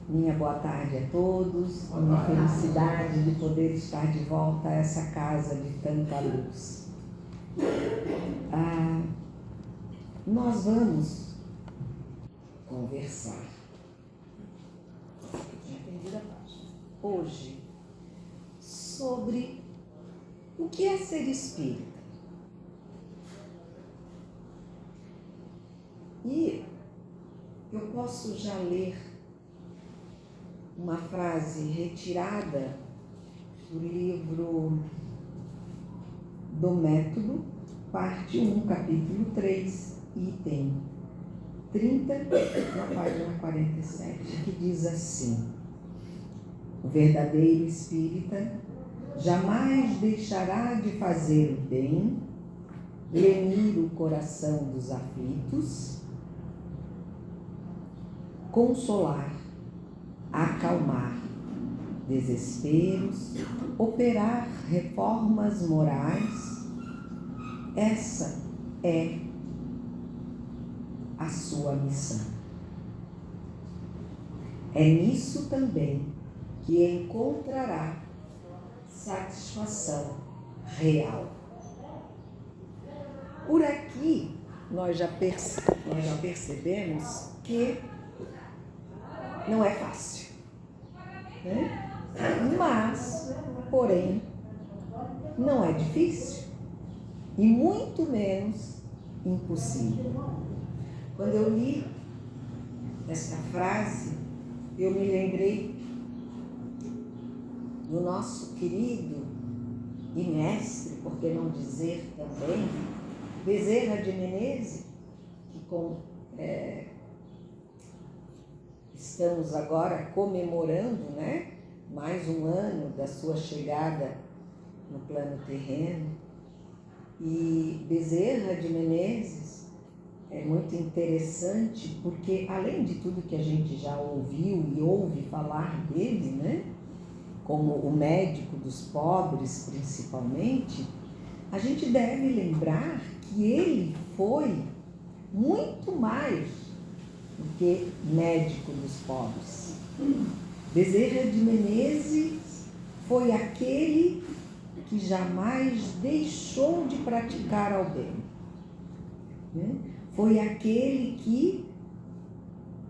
Minha boa tarde a todos, minha felicidade de poder estar de volta a essa casa de tanta luz. Nós vamos conversar hoje sobre o que é ser espírita. E eu posso já ler uma frase retirada do livro do Método, parte 1, capítulo 3, item 30, na página 47, que diz assim: o verdadeiro espírita jamais deixará de fazer o bem, lenir o coração dos aflitos, consolar, acalmar desesperos, operar reformas morais. Essa é a sua missão. É nisso também que encontrará satisfação real. Por aqui, nós já percebemos que não é fácil, né? Mas, porém, não é difícil e muito menos impossível. Quando eu li esta frase, eu me lembrei do nosso querido e mestre, por que não dizer também, Bezerra de Menezes, que estamos agora comemorando, né, mais um ano da sua chegada no plano terreno. E Bezerra de Menezes é muito interessante porque, além de tudo que a gente já ouviu e ouve falar dele, né, como o médico dos pobres principalmente, a gente deve lembrar que ele foi muito mais do que médico dos pobres. Bezerra de Menezes foi aquele que jamais deixou de praticar ao bem, né? Foi aquele que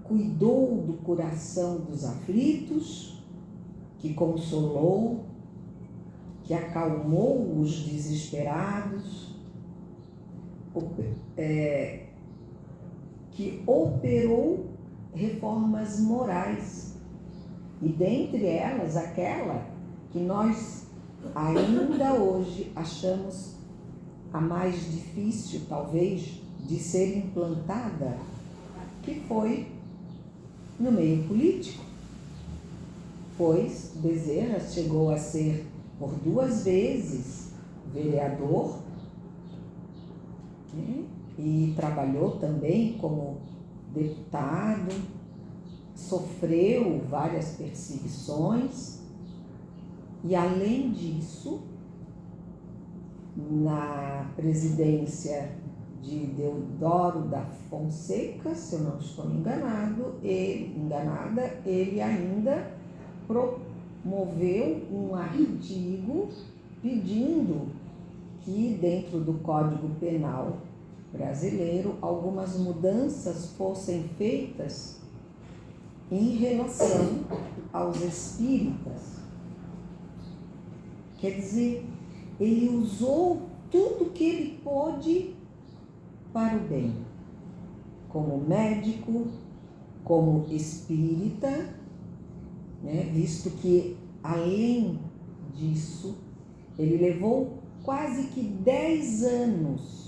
cuidou do coração dos aflitos, que consolou, que acalmou os desesperados, que operou reformas morais, e dentre elas aquela que nós ainda hoje achamos a mais difícil, talvez, de ser implantada, que foi no meio político, pois Bezerra chegou a ser por 2 vezes vereador, né? E trabalhou também como deputado, sofreu várias perseguições e, além disso, na presidência de Deodoro da Fonseca, se eu não estou enganada, ele ainda promoveu um artigo pedindo que, dentro do Código Penal brasileiro, algumas mudanças fossem feitas em relação aos espíritas. Quer dizer, ele usou tudo que ele pôde para o bem, como médico, como espírita, né? Visto que, além disso, ele levou quase que 10 anos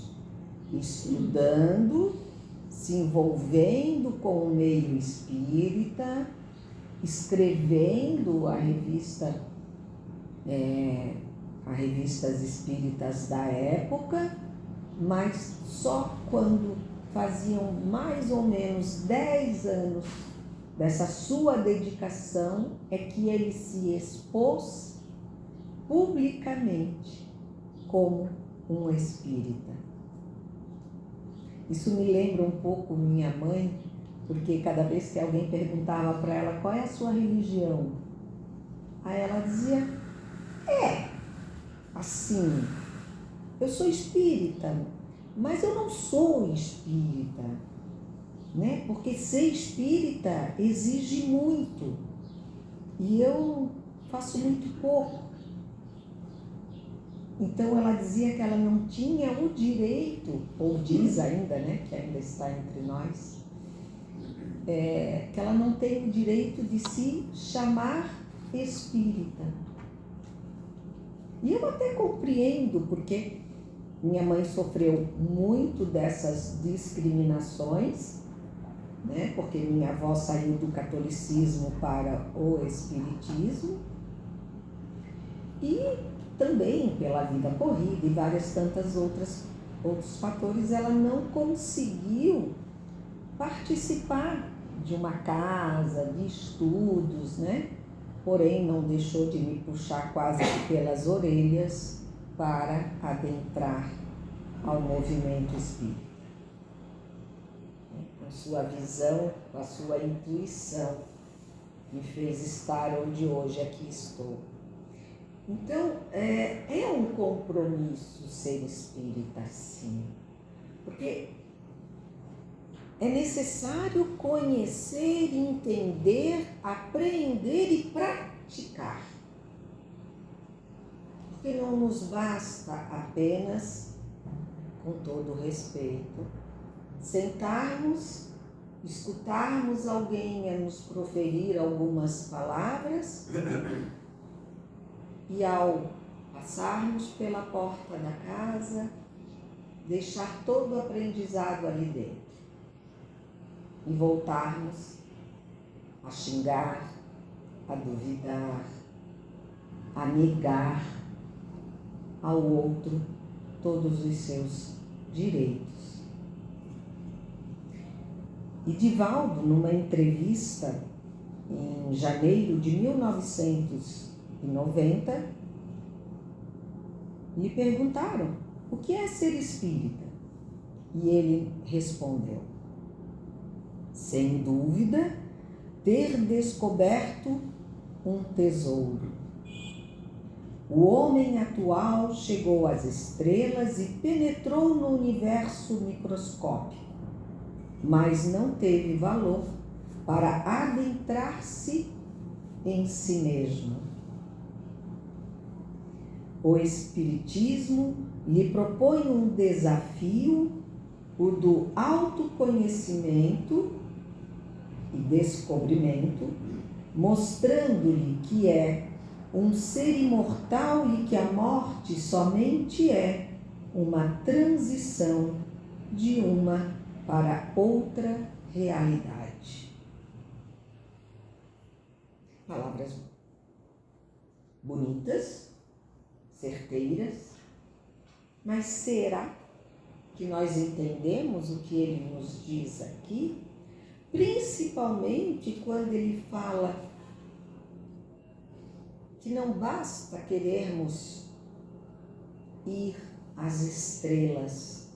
estudando, se envolvendo com o meio espírita, escrevendo revistas espíritas da época, mas só quando faziam mais ou menos 10 anos dessa sua dedicação é que ele se expôs publicamente como um espírita. Isso me lembra um pouco minha mãe, porque cada vez que alguém perguntava para ela qual é a sua religião, aí ela dizia, assim, eu sou espírita, mas eu não sou espírita, né? Porque ser espírita exige muito e eu faço muito pouco. Então ela dizia que ela não tinha o direito, ou diz ainda, né, que ainda está entre nós, que ela não tem o direito de se chamar espírita. E eu até compreendo, porque minha mãe sofreu muito dessas discriminações, né, porque minha avó saiu do catolicismo para o espiritismo, e também pela vida corrida e várias tantas outros fatores, ela não conseguiu participar de uma casa, de estudos, né? Porém, não deixou de me puxar quase que pelas orelhas para adentrar ao movimento espírita. Com sua visão, com a sua intuição, me fez estar onde hoje aqui estou. Então, é um compromisso ser espírita, sim, porque é necessário conhecer, entender, apreender e praticar. Porque não nos basta apenas, com todo respeito, sentarmos, escutarmos alguém a nos proferir algumas palavras e ao passarmos pela porta da casa, deixar todo o aprendizado ali dentro e voltarmos a xingar, a duvidar, a negar ao outro todos os seus direitos. E Divaldo, numa entrevista em janeiro de 1990, lhe perguntaram o que é ser espírita? E ele respondeu: sem dúvida, ter descoberto um tesouro. O homem atual chegou às estrelas e penetrou no universo microscópico, mas não teve valor para adentrar-se em si mesmo. O Espiritismo lhe propõe um desafio, o do autoconhecimento e descobrimento, mostrando-lhe que é um ser imortal e que a morte somente é uma transição de uma para outra realidade. Palavras bonitas, certeiras, mas será que nós entendemos o que ele nos diz aqui? Principalmente quando ele fala que não basta querermos ir às estrelas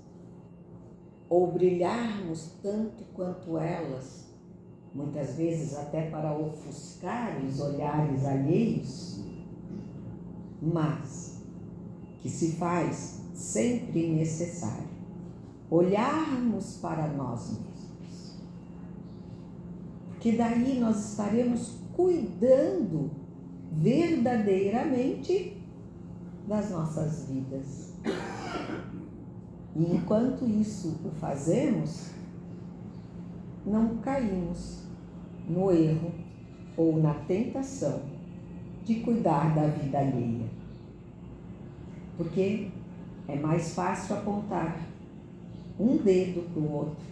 ou brilharmos tanto quanto elas, muitas vezes até para ofuscar os olhares alheios, mas que se faz sempre necessário olharmos para nós mesmos, porque daí nós estaremos cuidando verdadeiramente das nossas vidas. E enquanto isso o fazemos, não caímos no erro ou na tentação de cuidar da vida alheia. Porque é mais fácil apontar um dedo para o outro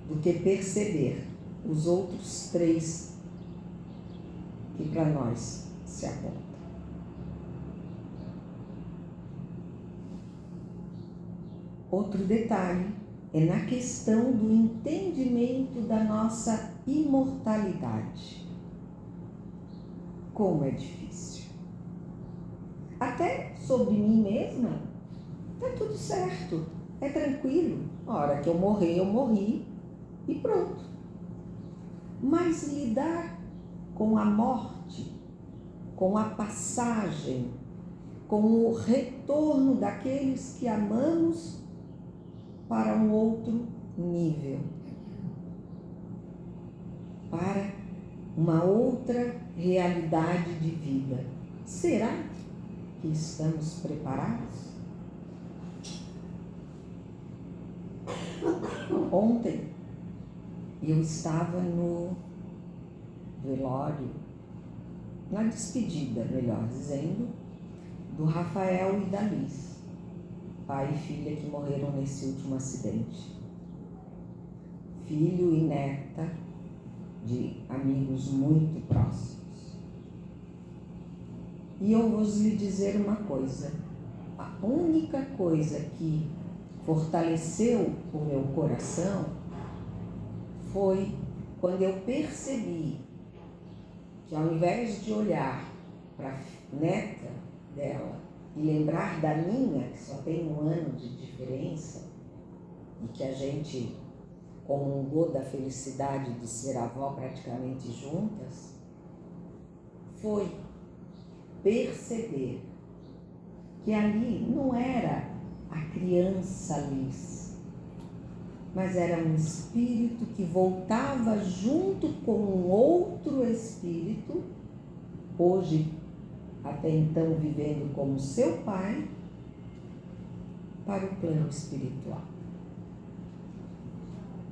do que perceber os outros 3 que para nós se apontam. Outro detalhe é na questão do entendimento da nossa imortalidade. Como é difícil. Até sobre mim mesma, tá tudo certo, é tranquilo. A hora que eu morrer, eu morri e pronto. mas lidar com a morte, com a passagem, com o retorno daqueles que amamos para um outro nível, para uma outra realidade de vida. Será que estamos preparados? Ontem eu estava no velório, na despedida, melhor dizendo, do Rafael e da Liz, pai e filha que morreram nesse último acidente. Filho e neta de amigos muito próximos. E eu vou lhe dizer uma coisa, a única coisa que fortaleceu o meu coração foi quando eu percebi que, ao invés de olhar para a neta dela e lembrar da minha, que só tem 1 ano de diferença, e que a gente comungou da felicidade de ser avó praticamente juntas, foi perceber que ali não era a criança Liz, mas era um espírito que voltava junto com um outro espírito, hoje até então vivendo como seu pai, para o plano espiritual.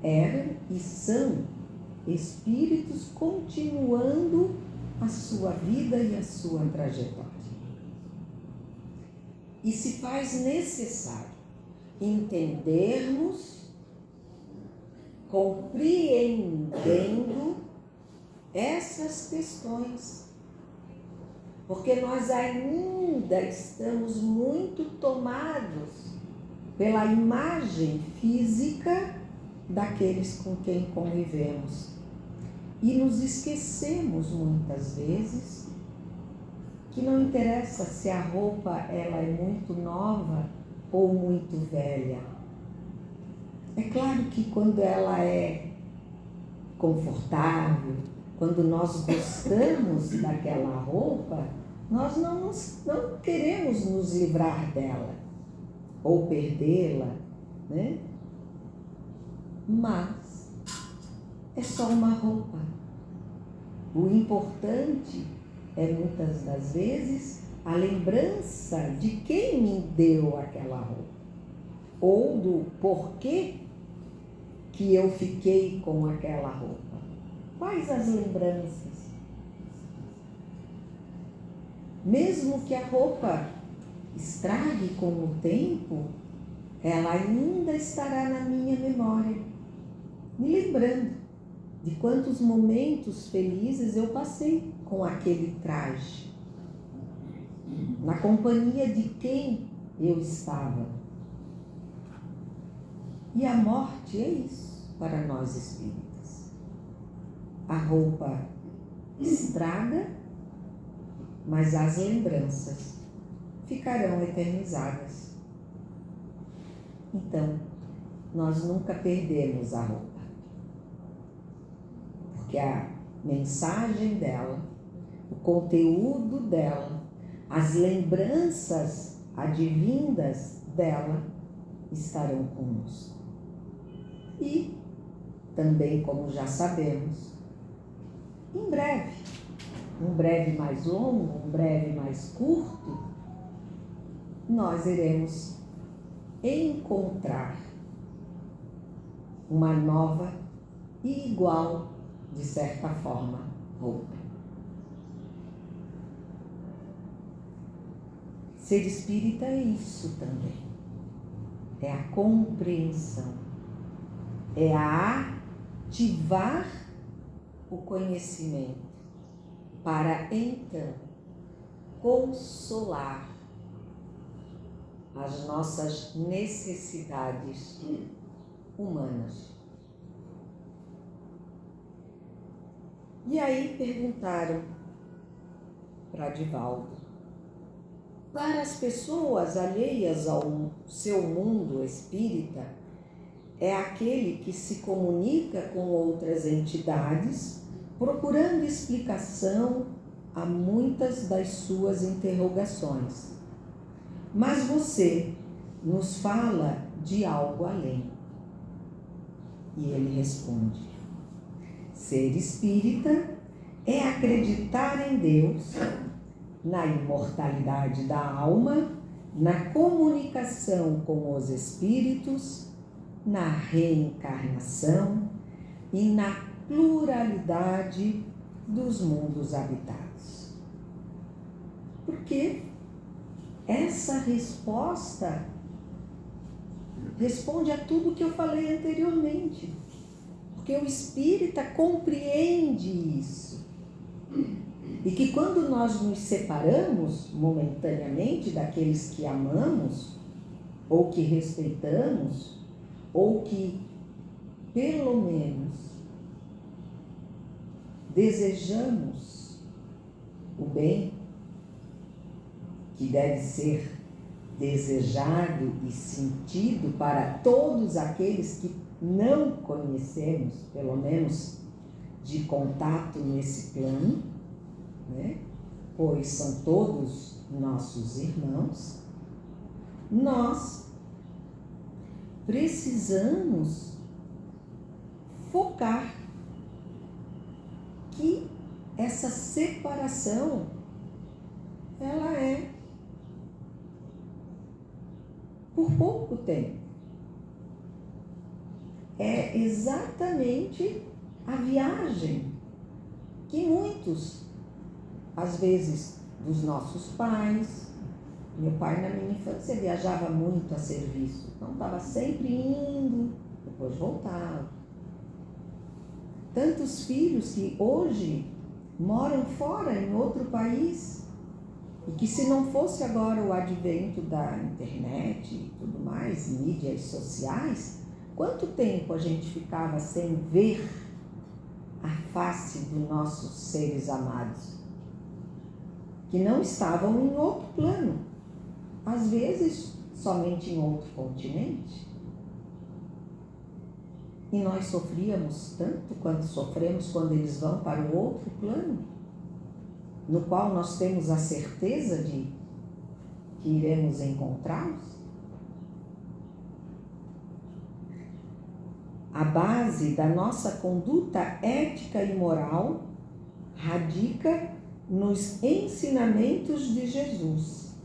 Eram e são espíritos continuando a sua vida e a sua trajetória. E se faz necessário entendermos, compreendendo essas questões, porque nós ainda estamos muito tomados pela imagem física daqueles com quem convivemos e nos esquecemos muitas vezes que não interessa se a roupa ela é muito nova ou muito velha. É claro que quando ela é confortável, quando nós gostamos daquela roupa, nós não queremos nos livrar dela ou perdê-la, né? Mas é só uma roupa. O importante é, muitas das vezes, a lembrança de quem me deu aquela roupa, ou do porquê que eu fiquei com aquela roupa. Quais as lembranças? Mesmo que a roupa estrague com o tempo, ela ainda estará na minha memória, me lembrando de quantos momentos felizes eu passei com aquele traje, na companhia de quem eu estava. E a morte é isso para nós espíritas. A roupa estraga, mas as lembranças ficarão eternizadas. Então, nós nunca perdemos a roupa, porque a mensagem dela, o conteúdo dela, as lembranças advindas dela estarão conosco. E também, como já sabemos, em breve, um breve mais longo, um breve mais curto, nós iremos encontrar uma nova e igual, de certa forma, roupa. Ser espírita é isso também. É a compreensão. É a ativar o conhecimento para, então, consolar as nossas necessidades humanas. E aí perguntaram para Divaldo, para as pessoas alheias ao seu mundo espírita, é aquele que se comunica com outras entidades, procurando explicação a muitas das suas interrogações. Mas você nos fala de algo além. E ele responde: ser espírita é acreditar em Deus, na imortalidade da alma, na comunicação com os espíritos, na reencarnação e na pluralidade dos mundos habitados. Porque essa resposta responde a tudo que eu falei anteriormente. Porque o espírita compreende isso. E que quando nós nos separamos momentaneamente daqueles que amamos, ou que respeitamos, ou que, pelo menos, desejamos o bem, que deve ser desejado e sentido para todos aqueles que não conhecemos, pelo menos de contato nesse plano, né? Pois são todos nossos irmãos, nós precisamos focar que essa separação, ela é por pouco tempo. É exatamente a viagem que muitos, às vezes, dos nossos pais. Meu pai, na minha infância, viajava muito a serviço. Então, estava sempre indo, depois voltava. Tantos filhos que hoje moram fora, em outro país, e que se não fosse agora o advento da internet e tudo mais, mídias sociais, quanto tempo a gente ficava sem ver a face dos nossos seres amados, que não estavam em outro plano, às vezes somente em outro continente. E nós sofríamos tanto quanto sofremos quando eles vão para o outro plano, no qual nós temos a certeza de que iremos encontrá-los. A base da nossa conduta ética e moral radica nos ensinamentos de Jesus.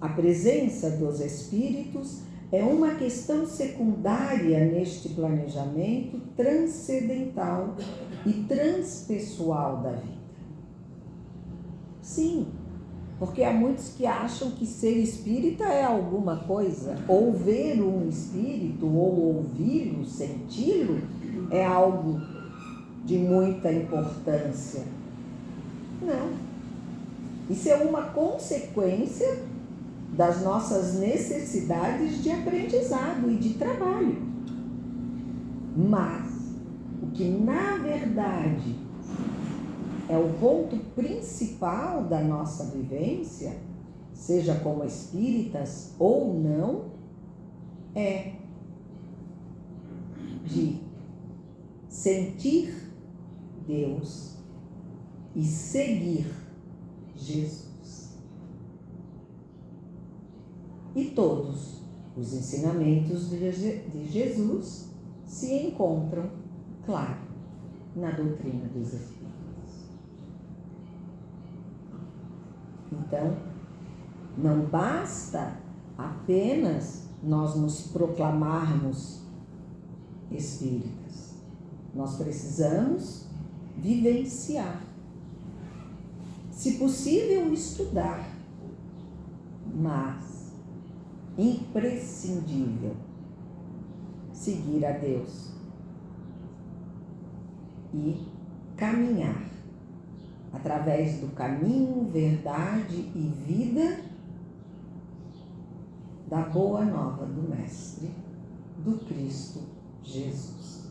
A presença dos espíritos é uma questão secundária neste planejamento transcendental e transpessoal da vida. Sim, porque há muitos que acham que ser espírita é alguma coisa, ou ver um espírito, ou ouvi-lo, senti-lo, é algo de muita importância. Não. Isso é uma consequência das nossas necessidades de aprendizado e de trabalho. Mas o que na verdade é o ponto principal da nossa vivência, seja como espíritas ou não, é de sentir Deus e seguir Jesus. E todos os ensinamentos de Jesus se encontram, claro, na doutrina dos Espíritos. Então, não basta apenas nós nos proclamarmos espíritas. Nós precisamos vivenciar. Se possível, estudar, mas imprescindível seguir a Deus e caminhar através do caminho, verdade e vida da boa nova do Mestre, do Cristo Jesus.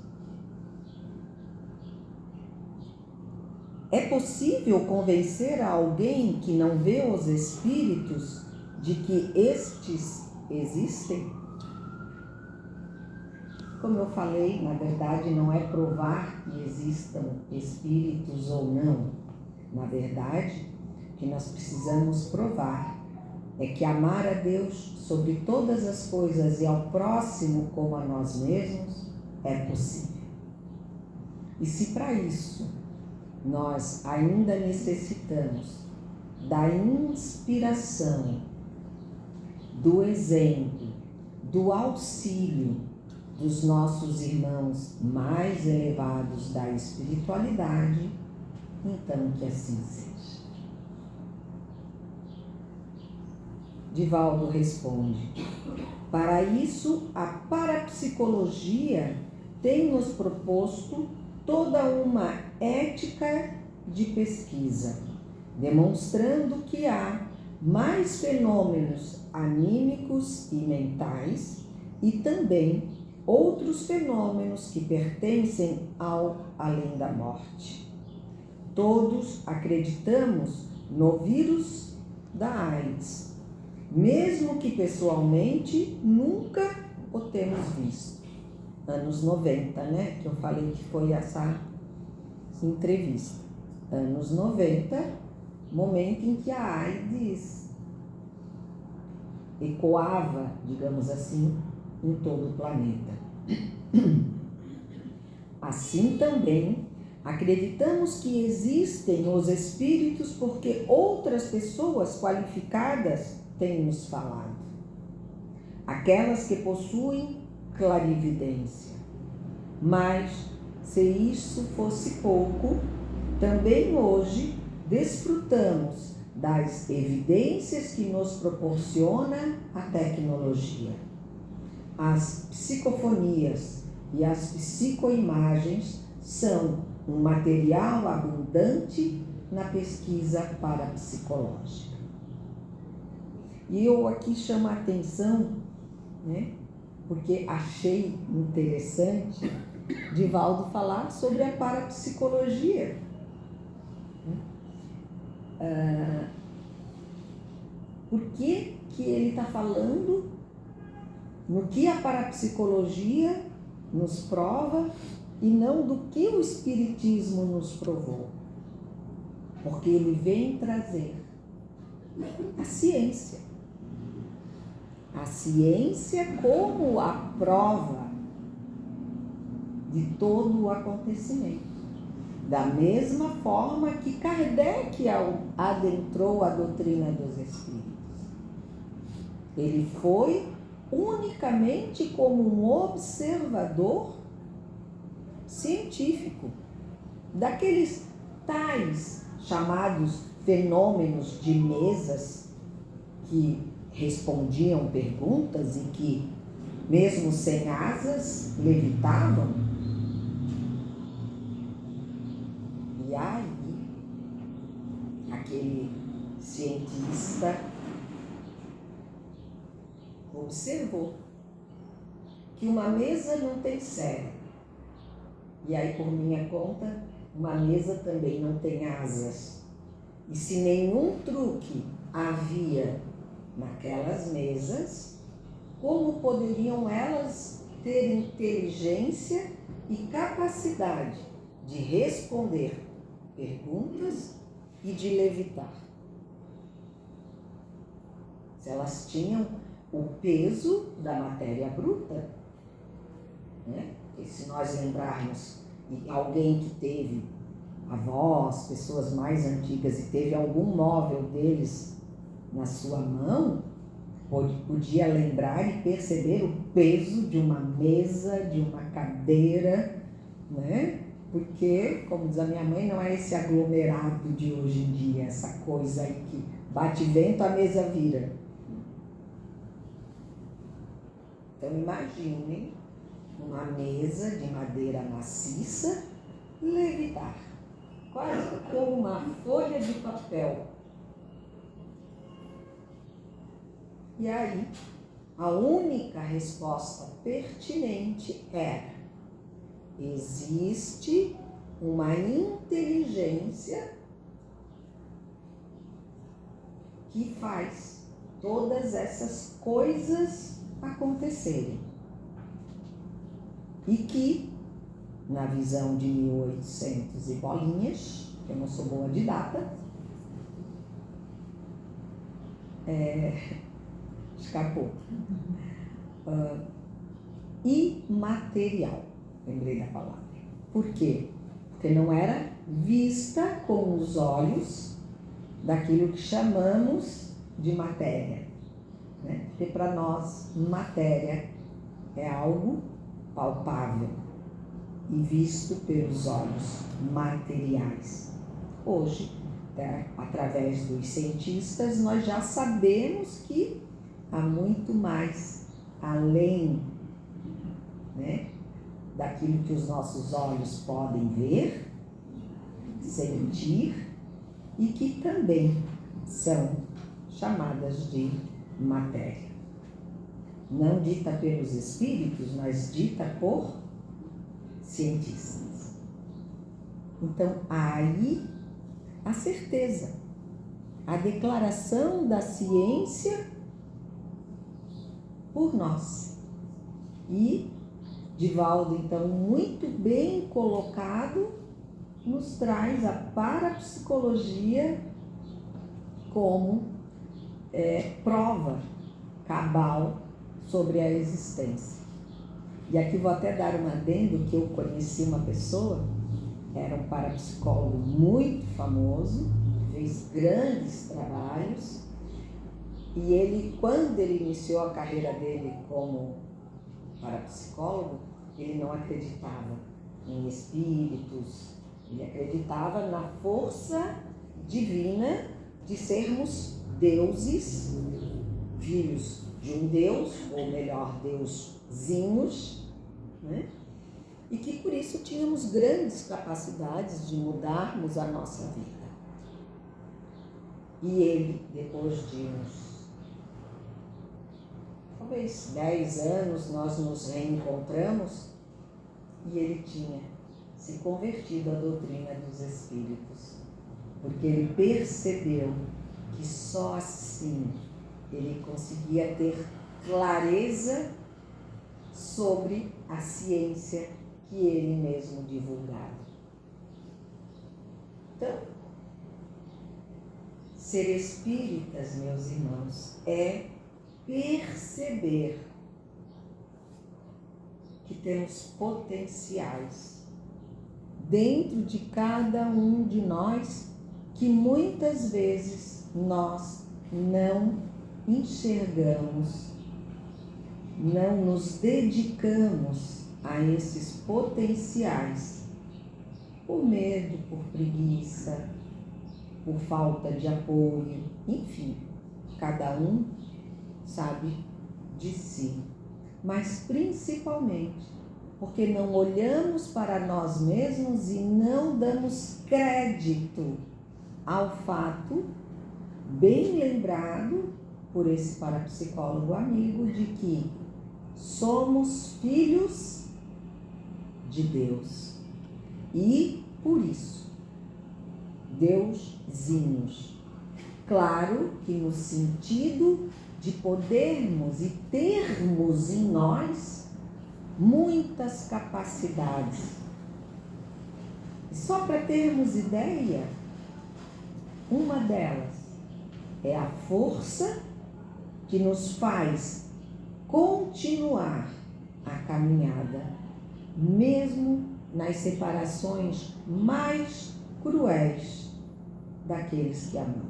É possível convencer a alguém que não vê os espíritos de que estes existem? como eu falei, na verdade não é provar que existam espíritos ou não. Na verdade, o que nós precisamos provar é que amar a Deus sobre todas as coisas e ao próximo como a nós mesmos é possível. E se para isso nós ainda necessitamos da inspiração, do exemplo, do auxílio dos nossos irmãos mais elevados da espiritualidade, então que assim seja. Divaldo responde: para isso, a parapsicologia tem nos proposto toda uma ética de pesquisa, demonstrando que há mais fenômenos anímicos e mentais e também outros fenômenos que pertencem ao além da morte. Todos acreditamos no vírus da AIDS, mesmo que pessoalmente nunca o temos visto. Anos 90, né? Que eu falei que foi essa entrevista. Anos 90, momento em que a AIDS ecoava, digamos assim, em todo o planeta. Assim também, acreditamos que existem os espíritos porque outras pessoas qualificadas têm nos falado. Aquelas que possuem clarividência. Mas, se isso fosse pouco, também hoje desfrutamos das evidências que nos proporciona a tecnologia. As psicofonias e as psicoimagens são um material abundante na pesquisa parapsicológica. E eu aqui chamo a atenção, né, porque achei interessante Divaldo falar sobre a parapsicologia. Por que ele está falando no que a parapsicologia nos prova e não do que o Espiritismo nos provou? Porque ele vem trazer a ciência. A ciência como a prova de todo o acontecimento. Da mesma forma que Kardec adentrou a doutrina dos espíritos. Ele foi unicamente como um observador científico daqueles tais chamados fenômenos de mesas que respondiam perguntas e que, mesmo sem asas, levitavam. E aí, aquele cientista observou que uma mesa não tem cérebro. E aí, por minha conta, uma mesa também não tem asas. E se nenhum truque havia naquelas mesas, como poderiam elas ter inteligência e capacidade de responder perguntas e de levitar? Se elas tinham o peso da matéria bruta, né? E se nós lembrarmos alguém que teve avós, pessoas mais antigas e teve algum móvel deles na sua mão, podia lembrar e perceber o peso de uma mesa, de uma cadeira, né? Porque, como diz a minha mãe, não é esse aglomerado de hoje em dia, essa coisa aí que bate vento, a mesa vira. Então imaginem uma mesa de madeira maciça levitar, quase como uma folha de papel. E aí, a única resposta pertinente era: existe uma inteligência que faz todas essas coisas acontecerem. E que, na visão de 1800 e bolinhas, eu não sou boa de data, escapou. Imaterial, lembrei da palavra. Por quê? Porque não era vista com os olhos daquilo que chamamos de matéria, né? Porque para nós, matéria é algo palpável e visto pelos olhos materiais. Hoje, através dos cientistas, nós já sabemos que há muito mais além, né, daquilo que os nossos olhos podem ver, sentir e que também são chamadas de matéria. Não dita pelos espíritos, mas dita por cientistas. Então, aí a certeza, a declaração da ciência por nós. E Divaldo, então, muito bem colocado, nos traz a parapsicologia como prova cabal sobre a existência. E aqui vou até dar um adendo que eu conheci uma pessoa, era um parapsicólogo muito famoso, fez grandes trabalhos, e ele, quando ele iniciou a carreira dele como parapsicólogo, ele não acreditava em espíritos, ele acreditava na força divina de sermos deuses, filhos de um Deus, ou melhor, deusinhos, né? E que por isso tínhamos grandes capacidades de mudarmos a nossa vida. E ele, depois de talvez 10 anos, nós nos reencontramos e ele tinha se convertido à doutrina dos espíritos, porque ele percebeu que só assim ele conseguia ter clareza sobre a ciência que ele mesmo divulgava. Então, ser espíritas, meus irmãos, é perceber que temos potenciais dentro de cada um de nós que muitas vezes nós não enxergamos, não nos dedicamos a esses potenciais por medo, por preguiça, por falta de apoio, enfim, cada um sabe de si, mas principalmente porque não olhamos para nós mesmos e não damos crédito ao fato, bem lembrado por esse parapsicólogo amigo, de que somos filhos de Deus e, por isso, deusinhos. Claro que no sentido de podermos e termos em nós muitas capacidades. E só para termos ideia, uma delas é a força que nos faz continuar a caminhada, mesmo nas separações mais cruéis daqueles que amamos.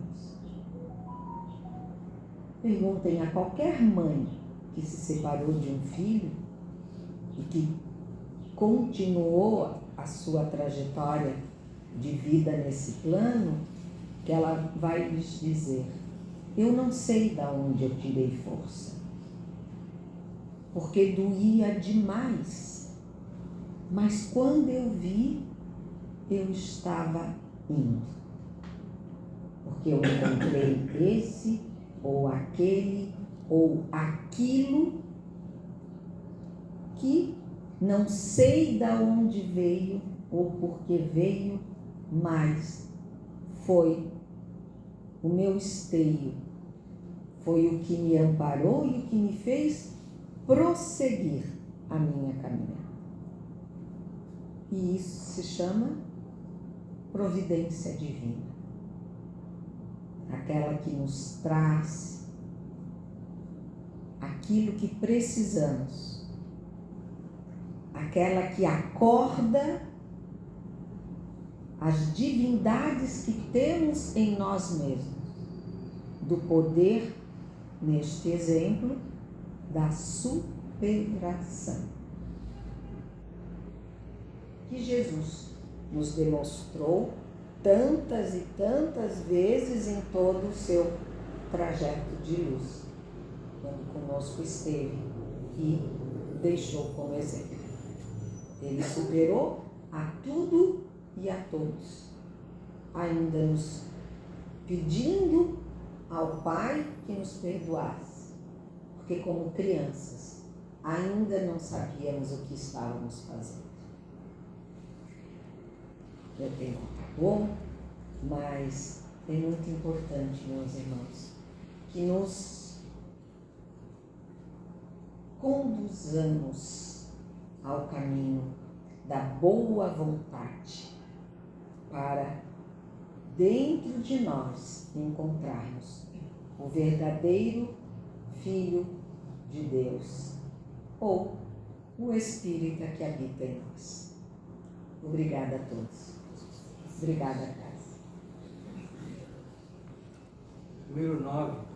Perguntem a qualquer mãe que se separou de um filho e que continuou a sua trajetória de vida nesse plano, que ela vai lhes dizer: eu não sei de onde eu tirei força, porque doía demais, mas quando eu vi, eu estava indo, porque eu encontrei esse ou aquele ou aquilo que não sei de onde veio ou porque veio, mas foi o meu esteio, foi o que me amparou e o que me fez prosseguir a minha caminhada. E isso se chama providência divina. Aquela que nos traz aquilo que precisamos. Aquela que acorda as divindades que temos em nós mesmos, do poder, neste exemplo, da superação, que Jesus nos demonstrou tantas e tantas vezes em todo o seu trajeto de luz, quando conosco esteve e deixou como exemplo. Ele superou a tudo e a todos, ainda nos pedindo ao Pai que nos perdoasse, porque como crianças ainda não sabíamos o que estávamos fazendo. Meu tempo acabou, mas é muito importante, meus irmãos, que nos conduzamos ao caminho da boa vontade, para dentro de nós encontrarmos o verdadeiro Filho de Deus, ou o Espírito que habita em nós. Obrigada a todos. Obrigada, casa. Número 9.